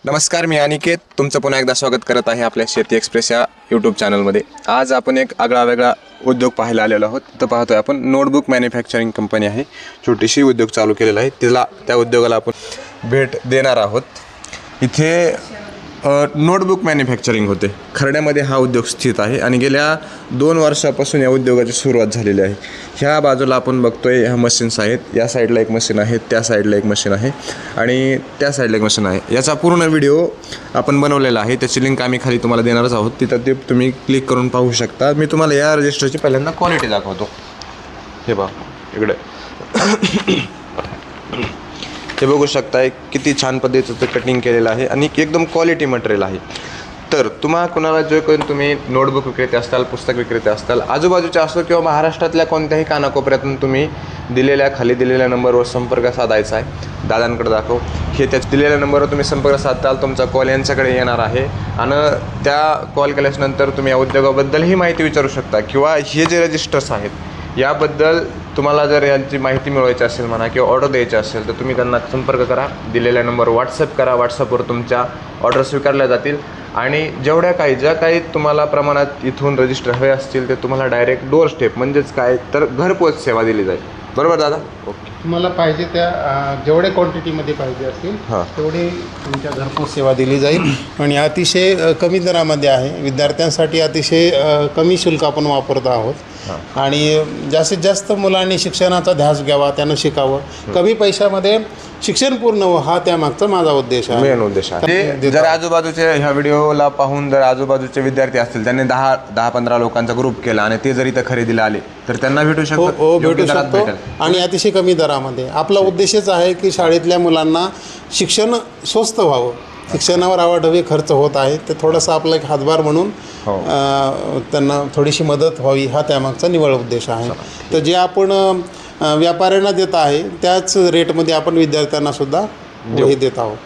नमस्कार, मी अनिकेत तुमचं पुन्हा एकदा स्वागत करत आहे आपल्या शेती एक्सप्रेस या यूट्यूब चॅनलमध्ये। आज आपण एक आगळा वेगळा उद्योग पाहायला आलेलो आहोत। तर पाहतोय आपण नोटबुक मॅन्युफॅक्चरिंग कंपनी आहे, छोटीशी उद्योग चालू केलेला आहे। त्या उद्योगाला आपण भेट देणार आहोत। इथे नोटबुक मॅन्युफॅक्चरिंग होते, खर्ड्यामध्ये हा उद्योग स्थित आहे आणि गेल्या 2 वर्षापासून या उद्योगाची सुरुवात झालेली आहे। ह्या बाजूला आपण बघतोय ह्या मशीन्स आहेत, या साईडला एक मशीन आहे, त्या साईडला एक मशीन आहे आणि त्या साईडला एक मशीन आहे। याचा पूर्ण व्हिडिओ आपण बनवलेला आहे, त्याची लिंक आम्ही खाली तुम्हाला देणारच आहोत, तिथं ते तुम्ही क्लिक करून पाहू शकता। मी तुम्हाला या रजिस्टरची पहिल्यांदा क्वालिटी दाखवतो। हे पहा इकडे हे बघू शकताय किती छान पद्धतीचं कटिंग केलेलं आहे आणि एकदम क्वालिटी मटेरियल आहे। तर कुणाला जो कोणी तुम्ही नोटबुक विक्रेते असताल, पुस्तक विक्रेते असताल, आजूबाजूच्या असो किंवा महाराष्ट्रातल्या कोणत्याही कानाकोपऱ्यातून तुम्ही खाली दिलेल्या नंबरवर संपर्क साधायचा आहे। दादांकडे दाखव, हे त्या दिलेल्या नंबरवर तुम्ही संपर्क साधताल, तुमचा कॉल यांच्याकडे येणार आहे आणि त्या कॉल केल्यानंतर तुम्ही या उद्योगाबद्दलही माहिती विचारू शकता किंवा हे जे रजिस्टर्स आहेत याबद्दल तुम्हाला जर यांची माहिती मिळवायची असेल म्हणा किंवा ऑर्डर द्यायची असेल तर तुम्ही त्यांना संपर्क करा, दिलेल्या नंबरवर व्हॉट्सअप करा। व्हॉट्सअपवर तुमच्या ऑर्डर स्वीकारल्या जातील आणि ज्या काही तुम्हाला प्रमाणात इथून रजिस्टर हवे असतील ते तुम्हाला डायरेक्ट डोअर स्टेप म्हणजेच काय तर घरपोच सेवा दिली जाईल। बरोबर दादा? ओके, तुम्हाला पाहिजे त्या जेवढ्या क्वांटिटीमध्ये पाहिजे असतील तेवढी तुमच्या घरपोच सेवा दिली जाईल आणि अतिशय कमी दरामध्ये आहे। विद्यार्थ्यांसाठी अतिशय कमी शुल्क आपण वापरत आहोत आणि जास्तीत जास्त मुलांनी शिक्षणाचा ध्यास घ्यावा, त्यांना शिकावं, कमी पैशामध्ये शिक्षण पूर्ण व्हावं, हा त्यामागचा माझा उद्देश आहे, मेन उद्देश आहे। जर आजूबाजूचे ह्या व्हिडिओला पाहून जर आजूबाजूचे विद्यार्थी असतील, त्यांनी 10-15 लोकांचा ग्रुप केला आणि ते जर इथं खरेदीला आले तर त्यांना भेटू शकतो, भेटू शकतो आणि अतिशय कमी दरामध्ये। आपला उद्देशच आहे की शाळेतल्या मुलांना शिक्षण स्वस्त व्हावं, शिक्षणावर आवाढव्य खर्च होत आहे, तर थोडासा आपला एक हातभार म्हणून त्यांना थोडीशी मदत व्हावी, हा त्यामागचा निव्वळ उद्देश आहे। तर जे आपण व्यापाऱ्यांना देत आहे त्याच रेटमध्ये आपण विद्यार्थ्यांना सुद्धा देत आहोत।